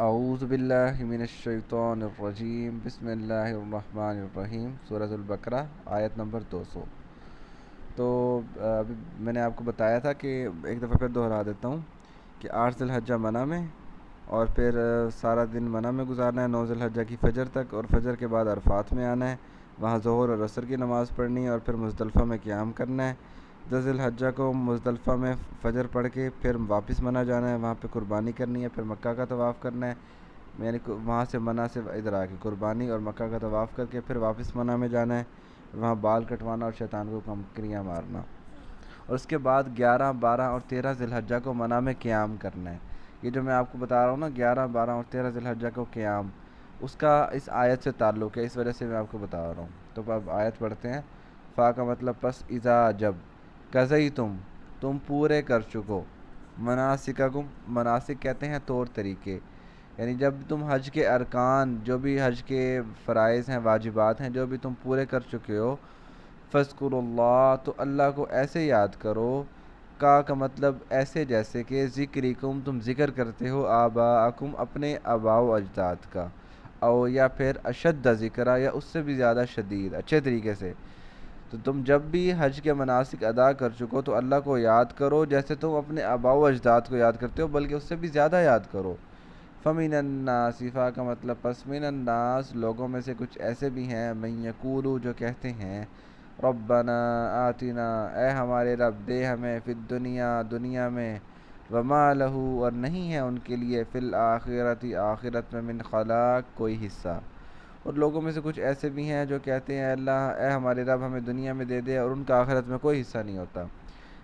اعوذ باللہ من الشیطان الرجیم بسم اللہ الرحمن الرحیم سورۃ البقرہ آیت نمبر 200۔ تو ابھی میں نے آپ کو بتایا تھا کہ ایک دفعہ پھر دہرا دیتا ہوں کہ 8 ذی الحجہ منع میں، اور پھر سارا دن منع میں گزارنا ہے 9 ذی الحجہ کی فجر تک، اور فجر کے بعد عرفات میں آنا ہے، وہاں ظہر اور عصر کی نماز پڑھنی ہے، اور پھر مزدلفہ میں قیام کرنا ہے۔ 10 ذی الحجہ کو مزدلفہ میں فجر پڑھ کے پھر واپس منع جانا ہے، وہاں پہ قربانی کرنی ہے، پھر مکہ کا طواف کرنا ہے، یعنی وہاں سے منع سے ادھر آ کے قربانی اور مکہ کا طواف کر کے پھر واپس منع میں جانا ہے، وہاں بال کٹوانا اور شیطان کو کنکریاں مارنا، اور اس کے بعد 11 12 اور 13 ذی الحجہ کو منع میں قیام کرنا ہے۔ یہ جو میں آپ کو بتا رہا ہوں نا 11 12 اور 13 ذی الحجہ کو قیام، اس کا اس آیت سے تعلق ہے، اس وجہ سے میں آپ کو بتا رہا ہوں۔ تو اب آیت پڑھتے ہیں۔ فا کا مطلب پس، اذا جب، قضی تم پورے کر چکو، مناسککم، مناسک کہتے ہیں طور طریقے، یعنی جب تم حج کے ارکان، جو بھی حج کے فرائض ہیں واجبات ہیں، جو بھی تم پورے کر چکے ہو، فذکروا اللہ، تو اللہ کو ایسے یاد کرو، کا مطلب ایسے جیسے کہ ذکرکم، تم ذکر کرتے ہو آباءکم، اپنے آباء و اجداد کا، او یا پھر اشد ذکرہ، یا اس سے بھی زیادہ شدید اچھے طریقے سے۔ تو تم جب بھی حج کے مناسک ادا کر چکو تو اللہ کو یاد کرو جیسے تم اپنے آباء و اجداد کو یاد کرتے ہو، بلکہ اس سے بھی زیادہ یاد کرو۔ فمن الناس، فا کا مطلب پس، من الناس، لوگوں میں سے کچھ ایسے بھی ہیں، من یقولو، جو کہتے ہیں، ربنا آتنا، اے ہمارے رب دے ہمیں، فی الدنیا، دنیا میں، وما لہو، اور نہیں ہے ان کے لیے، فی الآخرۃ، آخرت میں، من خلاق، کوئی حصہ۔ اور لوگوں میں سے کچھ ایسے بھی ہیں جو کہتے ہیں اللہ، اے ہمارے رب ہمیں دنیا میں دے دے، اور ان کا آخرت میں کوئی حصہ نہیں ہوتا۔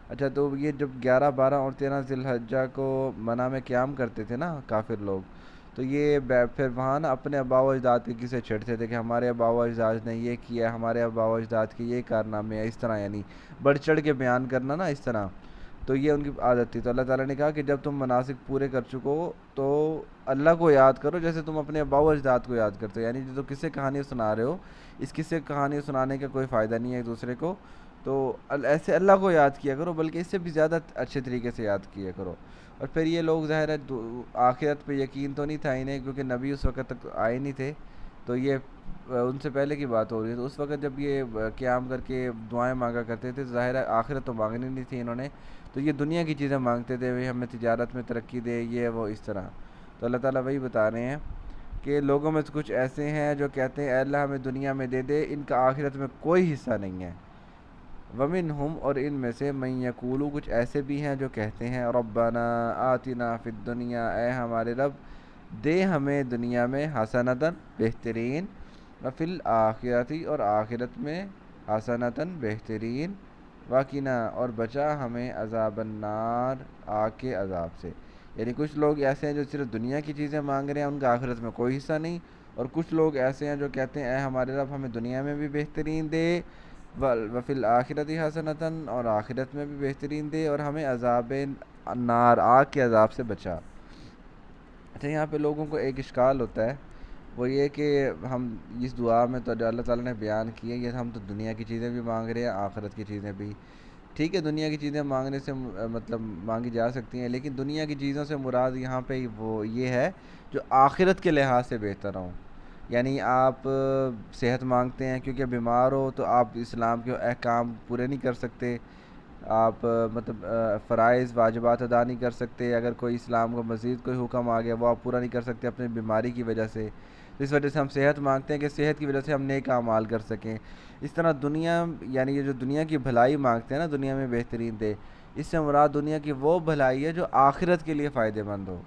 اچھا، تو یہ جب 11 12 اور 13 ذی الحجہ کو منع میں قیام کرتے تھے نا کافر لوگ، تو یہ پھر وہاں نا اپنے آباء و اجداد کے کسے چھیڑتے تھے کہ ہمارے آباء و اجداد نے یہ کیا ہے، ہمارے آباء و اجداد کے یہ کارنامے ہیں، اس طرح یعنی بڑھ چڑھ کے بیان کرنا نا اس طرح، تو یہ ان کی عادت تھی۔ تو اللہ تعالیٰ نے کہا کہ جب تم مناسک پورے کر چکو تو اللہ کو یاد کرو جیسے تم اپنے آباء و اجداد کو یاد کرتے ہو، یعنی جو قصے کہانی سنا رہے ہو، اس قصے کہانی سنانے کا کوئی فائدہ نہیں ہے ایک دوسرے کو، تو ایسے اللہ کو یاد کیا کرو، بلکہ اس سے بھی زیادہ اچھے طریقے سے یاد کیا کرو۔ اور پھر یہ لوگ ظاہر ہے آخرت پہ یقین تو نہیں تھا انہیں، کیونکہ نبی اس وقت تک آئے نہیں تھے، تو یہ ان سے پہلے کی بات ہو رہی ہے، تو اس وقت جب یہ قیام کر کے دعائیں مانگا کرتے تھے، ظاہر ہے آخرت تو مانگنی نہیں تھی انہوں نے، تو یہ دنیا کی چیزیں مانگتے تھے، وہی ہمیں تجارت میں ترقی دے، یہ وہ اس طرح۔ تو اللہ تعالیٰ وہی بتا رہے ہیں کہ لوگوں میں سے کچھ ایسے ہیں جو کہتے ہیں اے اللہ ہمیں دنیا میں دے دے، ان کا آخرت میں کوئی حصہ نہیں ہے۔ ومنہم، اور ان میں سے، من یقولو، کچھ ایسے بھی ہیں جو کہتے ہیں ربنا آتنا فی الدنیا، اے ہمارے رب دے ہمیں دنیا میں، حسنتاً، بہترین، وفی الآخرتی، اور آخرت میں، حسنتاً، بہترین، وقنا، اور بچا ہمیں عذاب النار، آگ کے عذاب سے۔ یعنی کچھ لوگ ایسے ہیں جو صرف دنیا کی چیزیں مانگ رہے ہیں، ان کا آخرت میں کوئی حصہ نہیں، اور کچھ لوگ ایسے ہیں جو کہتے ہیں اے ہمارے رب ہمیں دنیا میں بھی بہترین دے، وفی الآخرتی حسنتاً، اور آخرت میں بھی بہترین دے، اور ہمیں عذاب النار، آگ کے عذاب سے بچا۔ اچھا، یہاں پہ لوگوں کو ایک اشکال ہوتا ہے، وہ یہ کہ ہم اس دعا میں تو جو اللہ تعالیٰ نے بیان کی ہے، یہ ہم تو دنیا کی چیزیں بھی مانگ رہے ہیں، آخرت کی چیزیں بھی، ٹھیک ہے دنیا کی چیزیں مانگنے سے مطلب مانگی جا سکتی ہیں، لیکن دنیا کی چیزوں سے مراد یہاں پہ وہ یہ ہے جو آخرت کے لحاظ سے بہتر ہوں۔ یعنی آپ صحت مانگتے ہیں کیونکہ بیمار ہو، تو آپ اسلام کے احکام پورے نہیں کر سکتے، آپ مطلب فرائض واجبات ادا نہیں کر سکتے، اگر کوئی اسلام کا مزید کوئی حکم آ گیا وہ آپ پورا نہیں کر سکتے اپنی بیماری کی وجہ سے، تو اس وجہ سے ہم صحت مانگتے ہیں کہ صحت کی وجہ سے ہم نیک اعمال کر سکیں۔ اس طرح دنیا، یعنی یہ جو دنیا کی بھلائی مانگتے ہیں نا، دنیا میں بہترین دے، اس سے مراد دنیا کی وہ بھلائی ہے جو آخرت کے لیے فائدہ مند ہو،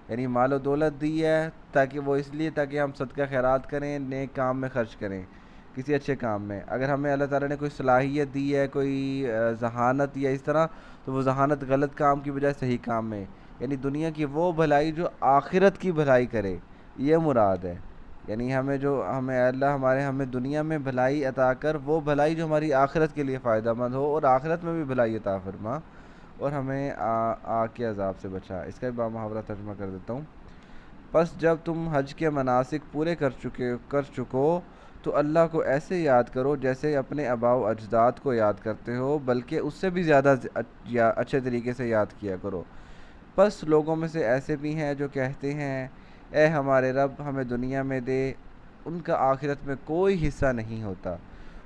یعنی مال و دولت دی ہے تاکہ وہ اس لیے تاکہ ہم صدقہ خیرات کریں، نیک کام میں خرچ کریں، کسی اچھے کام میں۔ اگر ہمیں اللہ تعالیٰ نے کوئی صلاحیت دی ہے، کوئی ذہانت یا اس طرح، تو وہ ذہانت غلط کام کی بجائے صحیح کام میں، یعنی دنیا کی وہ بھلائی جو آخرت کی بھلائی کرے، یہ مراد ہے۔ یعنی ہمیں اللہ ہمیں دنیا میں بھلائی عطا کر، وہ بھلائی جو ہماری آخرت کے لیے فائدہ مند ہو، اور آخرت میں بھی بھلائی عطا فرما، اور ہمیں آگ کے عذاب سے بچا۔ اس کا بھی بامحاورہ ترجمہ کر دیتا ہوں۔ پس جب تم حج کے مناسک پورے کر چکو تو اللہ کو ایسے یاد کرو جیسے اپنے آباء و اجداد کو یاد کرتے ہو، بلکہ اس سے بھی زیادہ اچھے طریقے سے یاد کیا کرو۔ پس لوگوں میں سے ایسے بھی ہیں جو کہتے ہیں اے ہمارے رب ہمیں دنیا میں دے، ان کا آخرت میں کوئی حصہ نہیں ہوتا۔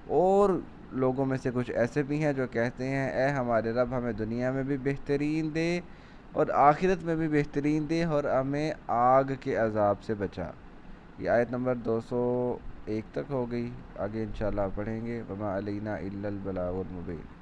اور لوگوں میں سے کچھ ایسے بھی ہیں جو کہتے ہیں اے ہمارے رب ہمیں دنیا میں بھی بہترین دے اور آخرت میں بھی بہترین دے اور ہمیں آگ کے عذاب سے بچا۔ یہ آیت نمبر 201 تک ہو گئی، آگے انشاءاللہ پڑھیں گے۔ وما علینا الا البلاغ المبین۔